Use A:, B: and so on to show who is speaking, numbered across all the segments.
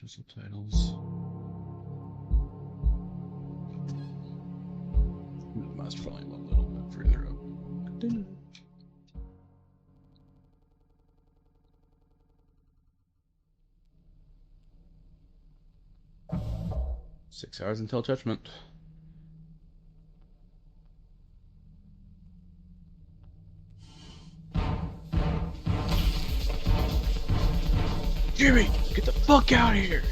A: Show subtitles. Move the mouse volume a little bit further up. Ding. Six hours until judgment. Jimmy, get the fuck out of here!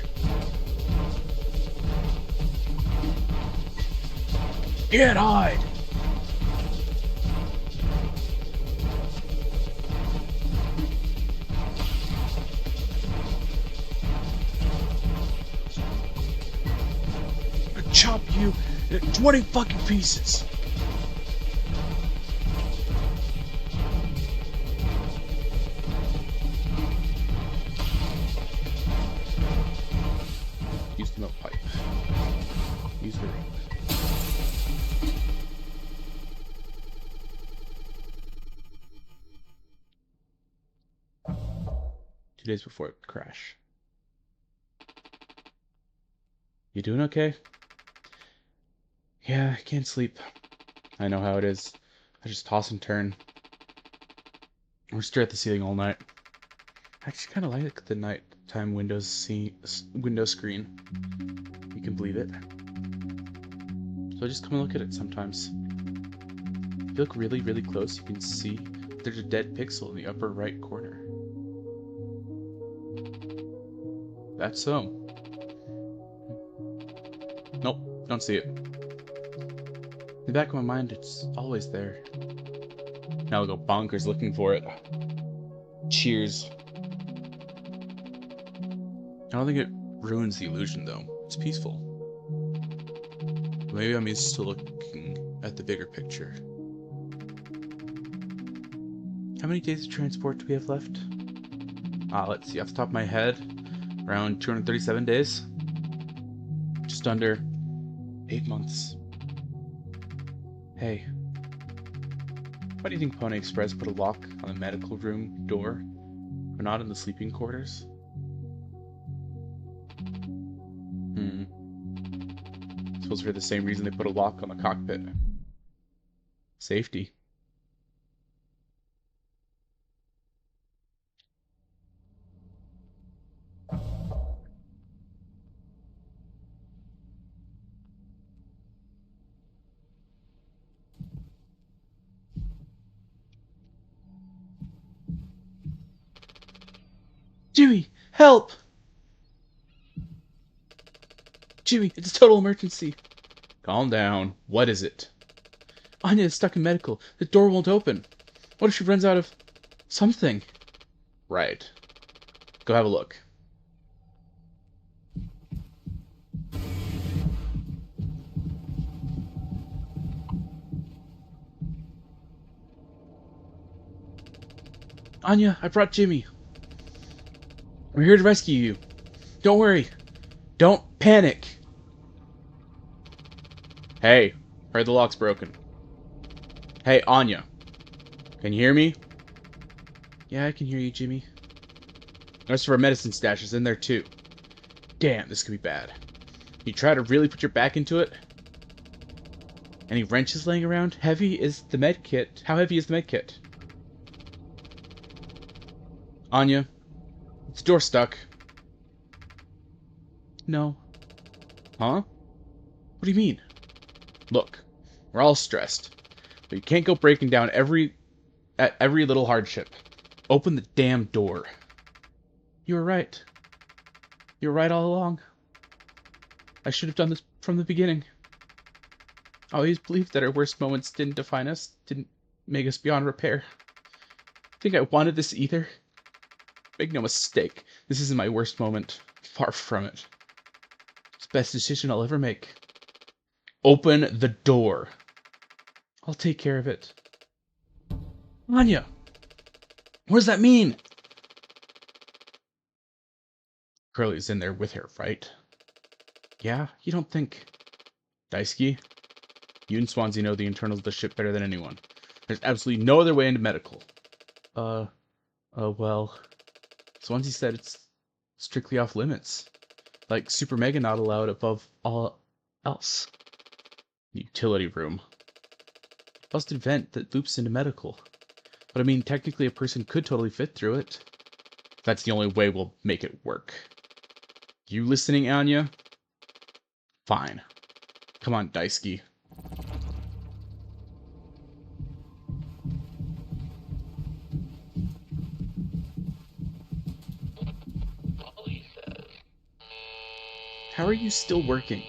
A: Get hide! I'm gonna chop you into 20 fucking pieces! Use the milk pipe. Use the rope. Two days before it crash. You doing okay? Yeah, I can't sleep. I know how it is. I just toss and turn. Or stare at the ceiling all night. I actually kind of like the nighttime window screen. You can believe it. So just come and look at it sometimes. If you look really, really close, you can see there's a dead pixel in the upper right corner. That's so. Nope, don't see it. In the back of my mind, it's always there. Now I'll go bonkers looking for it. Cheers. I don't think it ruins the illusion, though. It's peaceful. Maybe I'm used to looking at the bigger picture. How many days of transport do we have left? Let's see, off the top of my head, around 237 days. Just under 8 months. Hey, why do you think Pony Express put a lock on the medical room door, but not in the sleeping quarters? Suppose for the same reason they put a lock on the cockpit. Safety. Jimmy, help! Jimmy, it's a total emergency. Calm down. What is it? Anya is stuck in medical. The door won't open. What if she runs out of something? Right. Go have a look. Anya, I brought Jimmy. We're here to rescue you. Don't worry. Don't panic. Hey, heard the lock's broken. Hey, Anya. Can you hear me? Yeah, I can hear you, Jimmy. The rest of our medicine stash is in there, too. Damn, this could be bad. You try to really put your back into it? Any wrenches laying around? Heavy is the med kit. How heavy is the med kit? Anya, is the door stuck? No. Huh? What do you mean? Look, we're all stressed, but you can't go breaking down at every little hardship. Open the damn door. You were right. You were right all along. I should have done this from the beginning. I always believed that our worst moments didn't define us, didn't make us beyond repair. Think I wanted this either? Make no mistake, this isn't my worst moment. Far from it. It's the best decision I'll ever make. Open the door. I'll take care of it. Anya! What does that mean? Curly's in there with her, right? Yeah, you don't think... Daisuke, you and Swansea know the internals of the ship better than anyone. There's absolutely no other way into medical. Well... Swansea said it's strictly off limits. Like super mega not allowed above all else. Utility room. Busted vent that loops into medical. But I mean, technically a person could totally fit through it. That's the only way we'll make it work. You listening, Anya? Fine. Come on, Daisuke. How are you still working?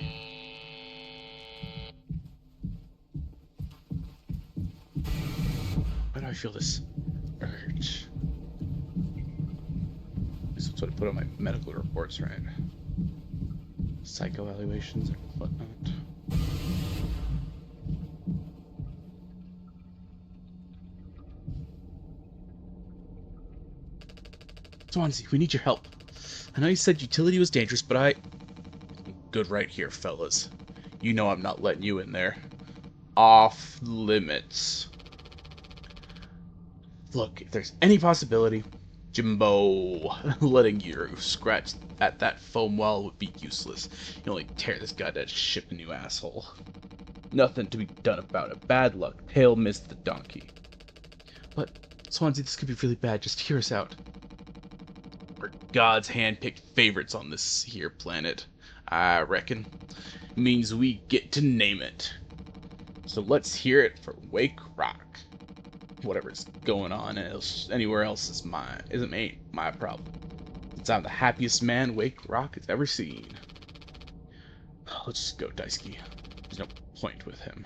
A: Why do I feel this urge? That's what I put on my medical reports, right? Psycho evaluations and whatnot. Swansea, we need your help. I know you said utility was dangerous, but I'm good right here, fellas. You know I'm not letting you in there. Off limits. Look, if there's any possibility, Jimbo, letting you scratch at that foam wall would be useless. You only tear this goddamn ship a new asshole. Nothing to be done about it. Bad luck. Tail missed the donkey. But, Swansea, this could be really bad. Just hear us out. We're God's hand-picked favorites on this here planet, I reckon. It means we get to name it. So let's hear it for Wake Rock. Whatever's going on anywhere else isn't my problem. Since I'm the happiest man Wake Rock has ever seen. Let's just go, Daisuke. There's no point with him.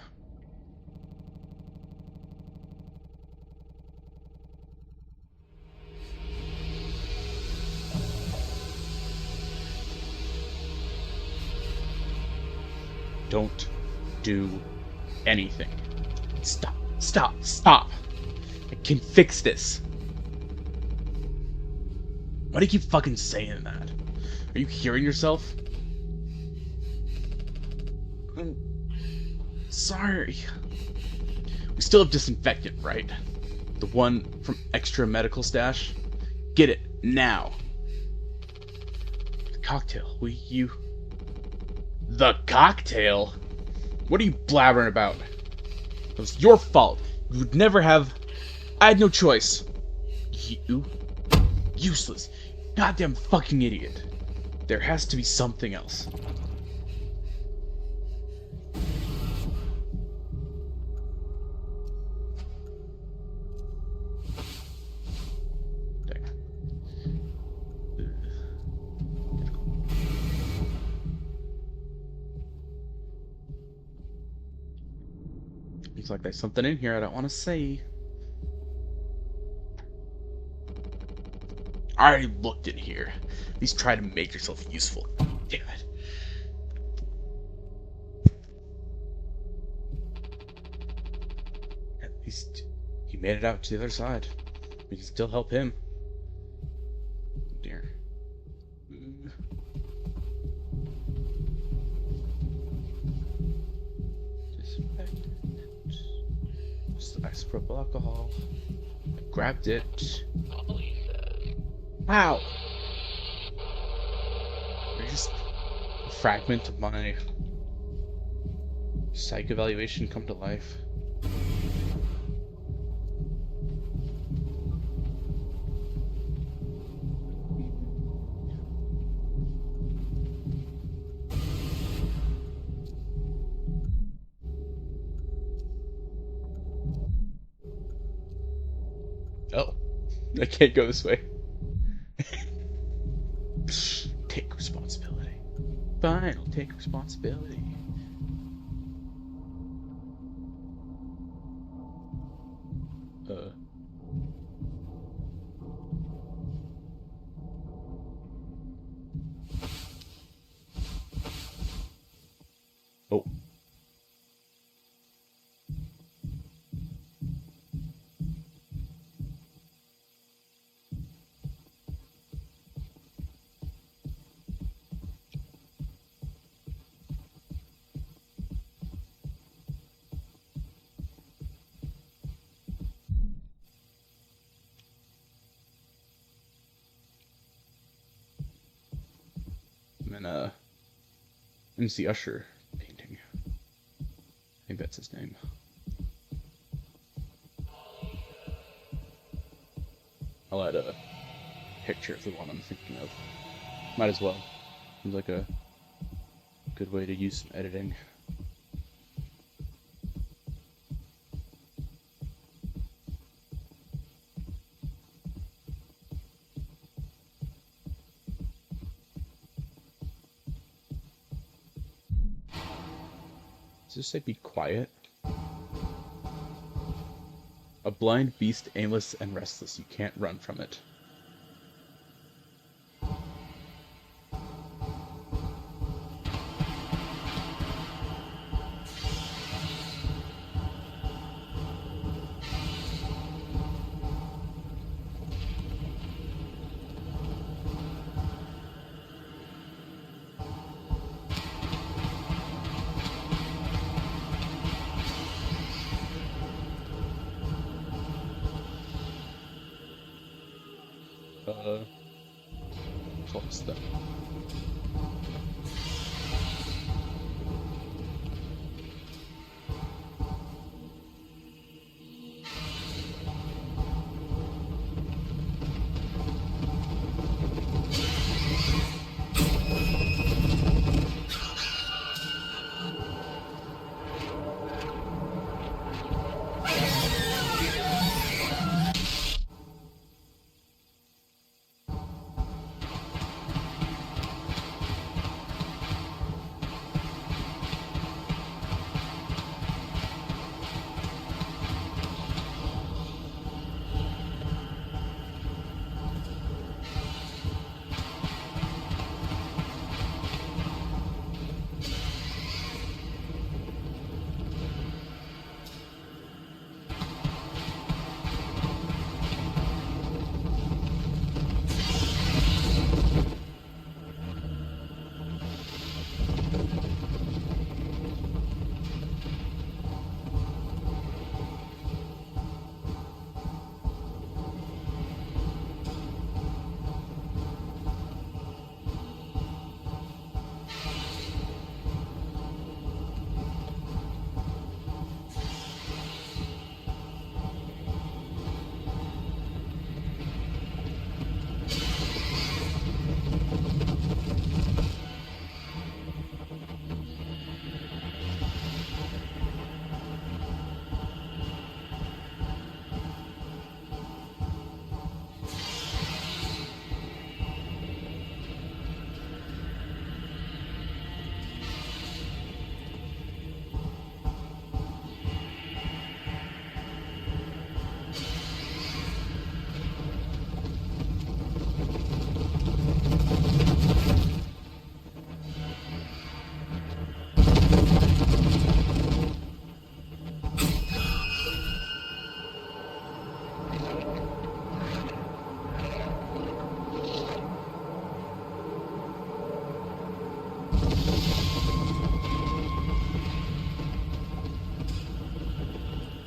A: Don't do anything. Stop. Stop. Stop. I can fix this. Why do you keep fucking saying that? Are you hearing yourself? I'm sorry. We still have disinfectant, right? The one from extra medical stash? Get it, now. The cocktail, The cocktail? What are you blabbering about? It was your fault. You would never have... I had no choice. You? Useless. Goddamn fucking idiot. There has to be something else. Looks like there's something in here I don't want to say. I already looked in here. At least try to make yourself useful. Damn it. At least he made it out to the other side. We can still help him. Oh dear. Disinfectant. Just isopropyl alcohol. I grabbed it. How? There's just a fragment of my psych evaluation come to life. Oh, I can't go this way. Take responsibility. Fine, I'll take responsibility. Oh. MC Usher painting. I think that's his name. I'll add a picture of the one I'm thinking of. Might as well. Seems like a good way to use some editing. Does this say be quiet? A blind beast, aimless and restless. You can't run from it. Close them.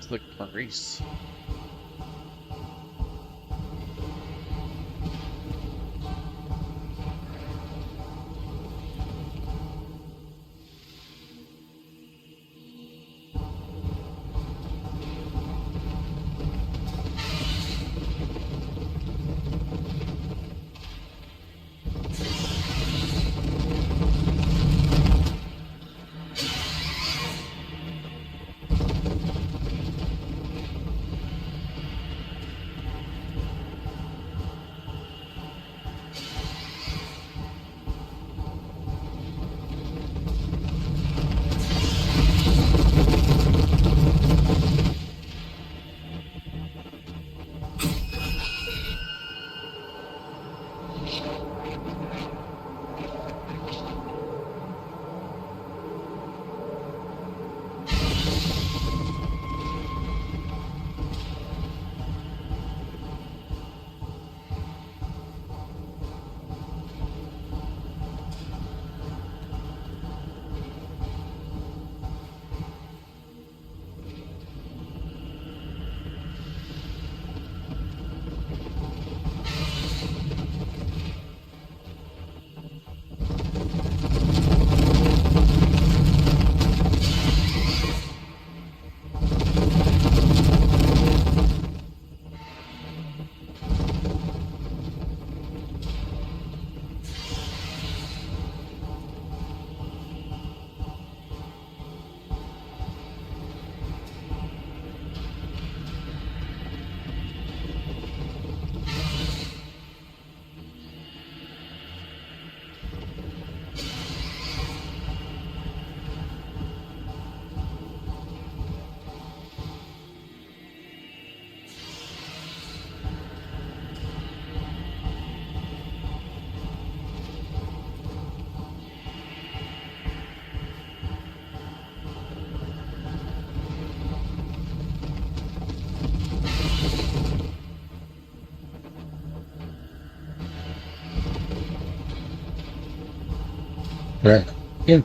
A: It's like Maurice.
B: Right. Yeah.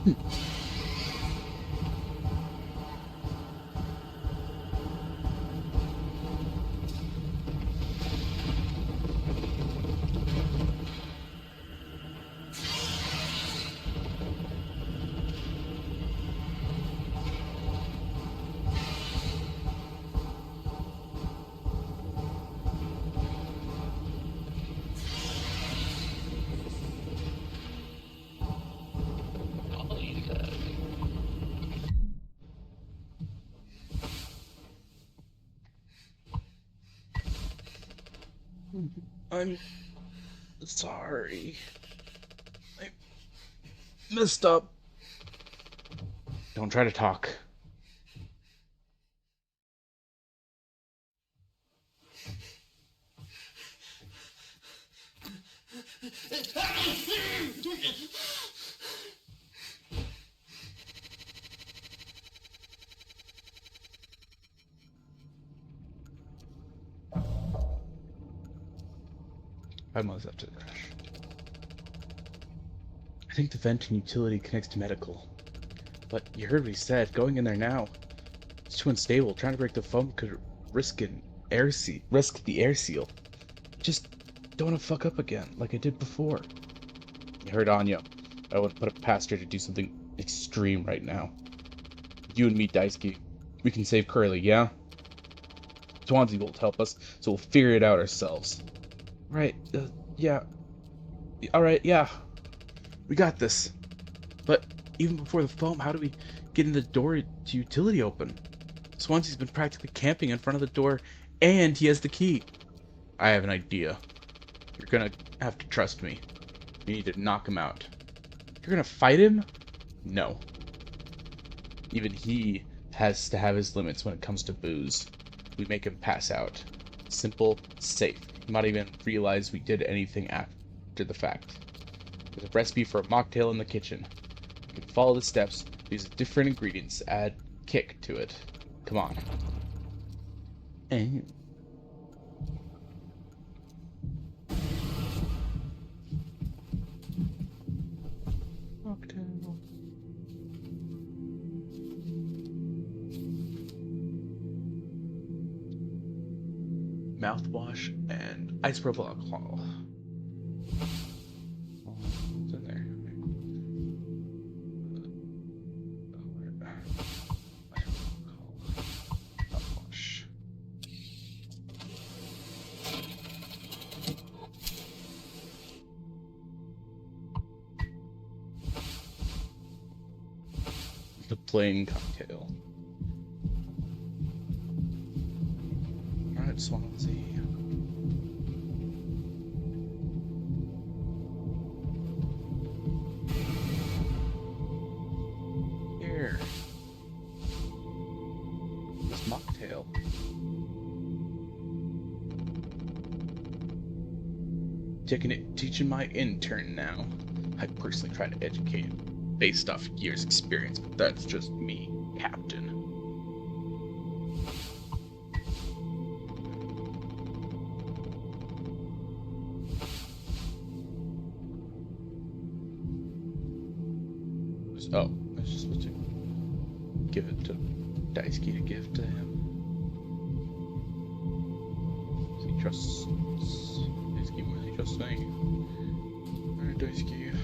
A: I'm sorry. I messed up. Don't try to talk. I must have to crash. I think the vent and utility connects to medical. But you heard what he said. Going in there now. It's too unstable. Trying to break the foam could risk the air seal. Just don't want to fuck up again, like I did before. You heard Anya. I wouldn't put it past her to do something extreme right now. You and me, Daisuke. We can save Curly, yeah? Swansea won't help us, so we'll figure it out ourselves. Right, yeah. Alright, yeah. We got this. But even before the foam, how do we get in the door to utility open? Swansea's been practically camping in front of the door, and he has the key. I have an idea. You're gonna have to trust me. You need to knock him out. You're gonna fight him? No. Even he has to have his limits when it comes to booze. We make him pass out. Simple, safe. He might even realize we did anything after the fact. There's a recipe for a mocktail in the kitchen. You can follow the steps, use different ingredients, add kick to it. Come on. And mocktail. Mouthwash and isopropyl alcohol. What's in there? Mouthwash. The plain cocktail. Alright, Swansea. Here. This mocktail. Teaching my intern now. I personally try to educate based off years' experience, but that's just me, Captain. Oh, I was just supposed to give it to Daisuke to give to him. So he trusts Daisuke more than he trusts me. Alright, Daisuke.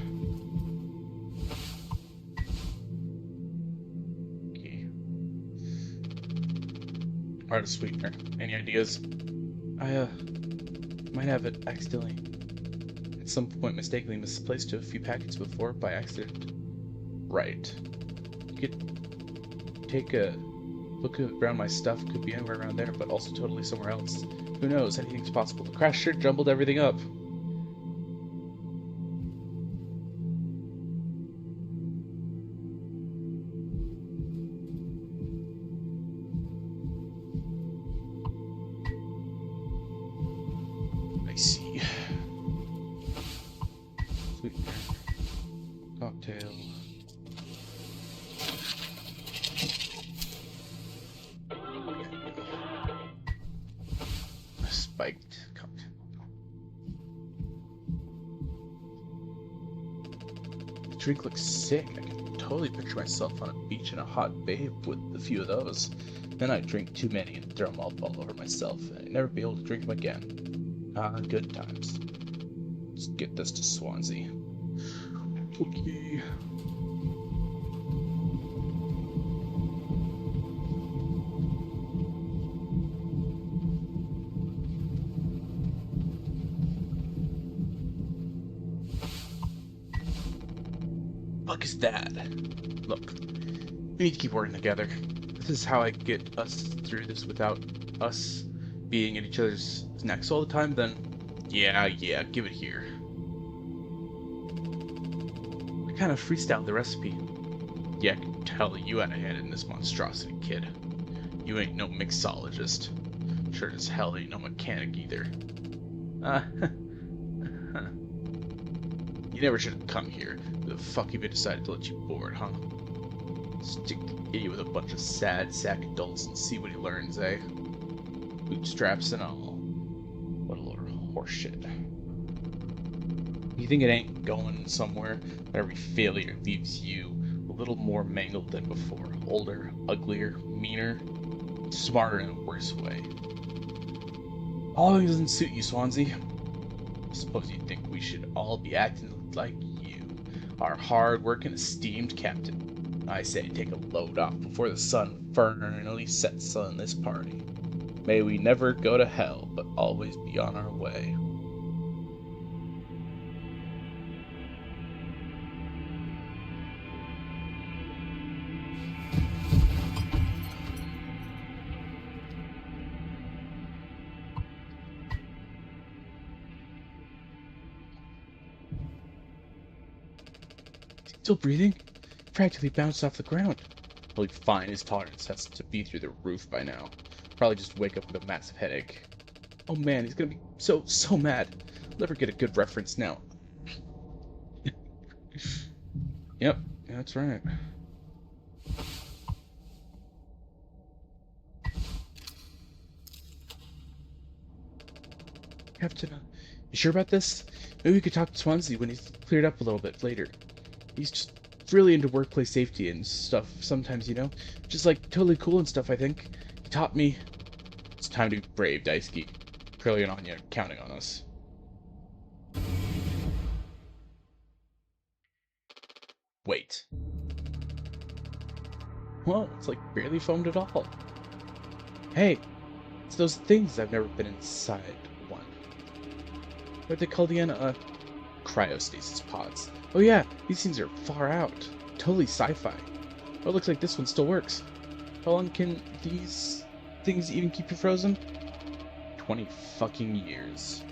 A: Okay. Alright, sweetener. Any ideas? I might have it accidentally at some point mistakenly misplaced a few packets before by accident. Right. You could take a look around my stuff. Could be anywhere around there, but also totally somewhere else. Who knows? Anything's possible. The crash sure jumbled everything up. I see. Sweetener. Cocktail. Spiked cocktail. drink looks sick. I can totally picture myself on a beach in a hot babe with a few of those. Then I'd drink too many and throw them all over myself, and I'd never be able to drink them again. Ah, good times. Let's get this to Swansea. Okay. Fuck is that? Look, we need to keep working together. This is how I get us through this without us being in each other's necks all the time, then yeah, give it here. I kind of freestyled the recipe. Yeah, I can tell you had a hand in this monstrosity, kid. You ain't no mixologist. Sure as hell ain't no mechanic either. You never should have come here. Who the fuck even decided to let you board, huh? Stick the idiot with a bunch of sad sack adults and see what he learns, eh? Bootstraps and all. What a load of horseshit. You think it ain't going somewhere? Every failure leaves you a little more mangled than before. Older, uglier, meaner, smarter in a worse way. All of it doesn't suit you, Swansea. I suppose you'd think we should all be acting like you, our hard-working, esteemed captain. I say take a load off before the sun finally sets on this party. May we never go to hell, but always be on our way. Still breathing? Practically bounced off the ground. He'll be fine. His tolerance has to be through the roof by now. Probably just wake up with a massive headache. Oh man, he's gonna be so mad. I'll never get a good reference now. Yep, that's right. Captain, you sure about this? Maybe we could talk to Swansea when he's cleared up a little bit later. He's just really into workplace safety and stuff sometimes, you know? Just like totally cool and stuff, I think. He taught me. It's time to be brave, Daisuke. Curly and Anya are counting on us. Wait. Well, it's like barely foamed at all. Hey, it's those things I've never been inside one. What are they called again? Cryostasis pods. Oh yeah, these things are far out. Totally sci-fi. Oh, it looks like this one still works. How long can these things even keep you frozen? 20 fucking years.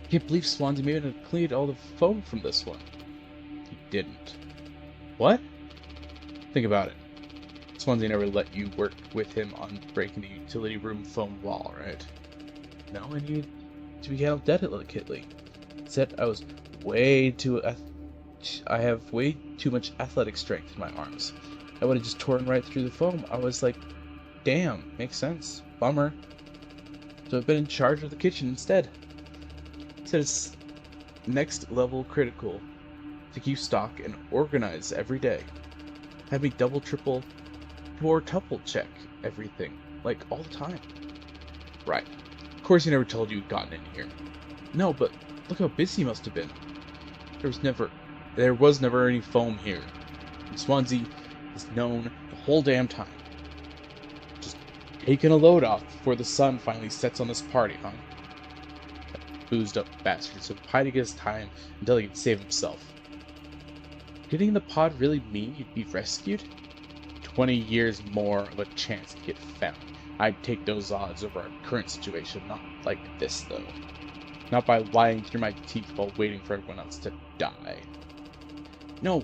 A: Can't believe Swansea made it cleaned all the foam from this one. He didn't. What? Think about it. Swansea never let you work with him on breaking the utility room foam wall, right? No, I needed to be handled delicately. Said I was I have way too much athletic strength in my arms. I would have just torn right through the foam. I was like, damn, makes sense. Bummer. So I've been in charge of the kitchen instead. Said it's next level critical to keep stock and organize every day. Have me double, triple, or tuple check everything, like all the time. Right. Of course he never told you you'd gotten in here. No, but look how busy he must have been. There was never any foam here. And Swansea is known the whole damn time. Just taking a load off before the sun finally sets on this party, huh? That boozed up bastard, so biding his time until he can save himself. Getting in the pod really mean you'd be rescued? 20 years more of a chance to get found. I'd take those odds over our current situation, not like this though. Not by lying through my teeth while waiting for everyone else to die. No,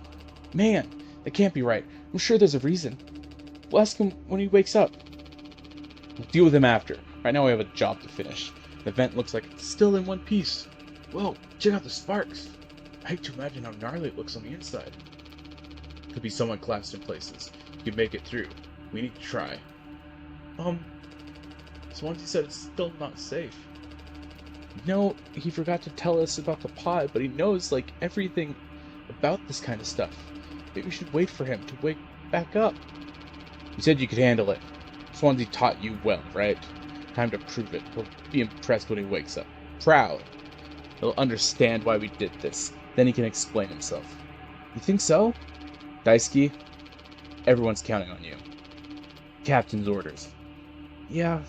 A: man, that can't be right. I'm sure there's a reason. We'll ask him when he wakes up. We'll deal with him after. Right now we have a job to finish. The vent looks like it's still in one piece. Whoa, check out the sparks. I hate to imagine how gnarly it looks on the inside. Could be someone collapsed in places. You can make it through. We need to try. Swansea said it's still not safe. No, he forgot to tell us about the pod, but he knows, like, everything about this kind of stuff. Maybe we should wait for him to wake back up. You said you could handle it. Swansea taught you well, right? Time to prove it. He'll be impressed when he wakes up. Proud. He'll understand why we did this. Then he can explain himself. You think so? Daisuke, everyone's counting on you. Captain's orders. Yeah,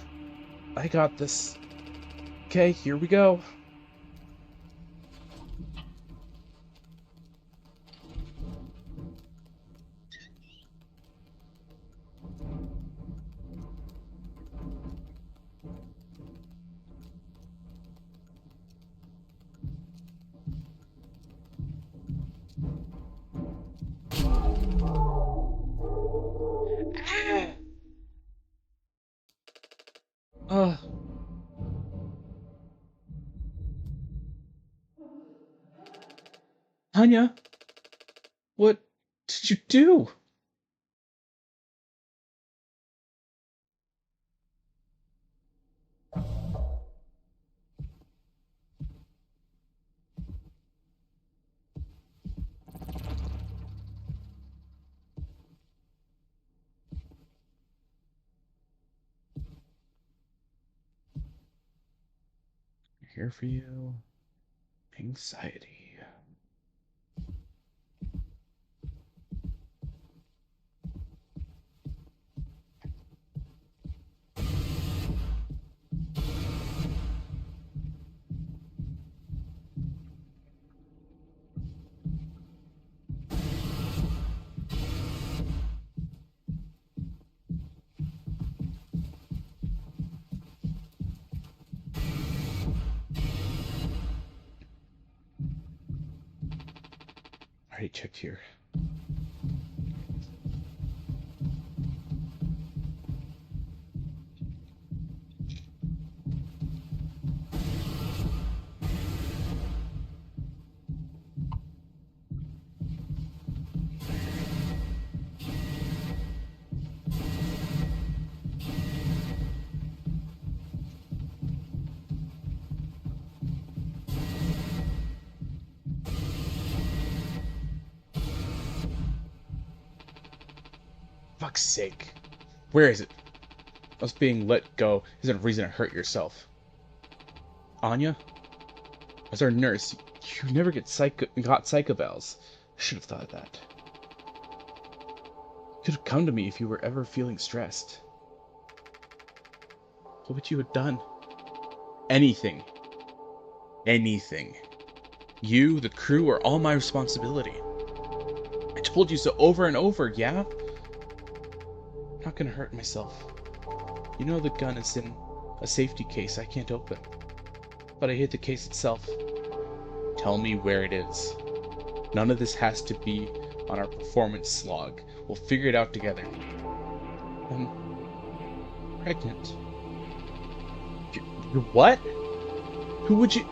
A: I got this. Okay, here we go. Uh, Anya, what did you do? Here for you. Anxiety. Already checked here. Fuck's sake. Where is it? Us being let go isn't a reason to hurt yourself. Anya? As our nurse, you never got psychobels. I should have thought of that. You could have come to me if you were ever feeling stressed. What would you have done? Anything. Anything. You, the crew, are all my responsibility. I told you so over and over, yeah? I'm not gonna hurt myself. You know the gun is in a safety case I can't open. But I hid the case itself. Tell me where it is. None of this has to be on our performance log. We'll figure it out together. I'm pregnant. You're what? Who would you...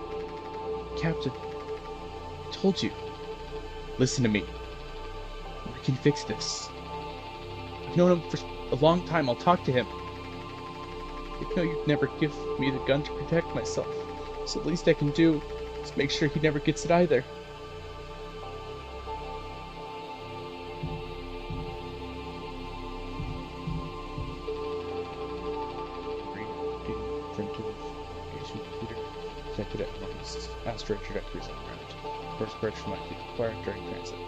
A: Captain, I told you. Listen to me. We can fix this. I've known him for a long time. I'll talk to him. I know you'd never give me the gun to protect myself. So the least I can do is make sure he never gets it either. Connected at once. Asteroid trajectories on ground. Course correction might be required during transit.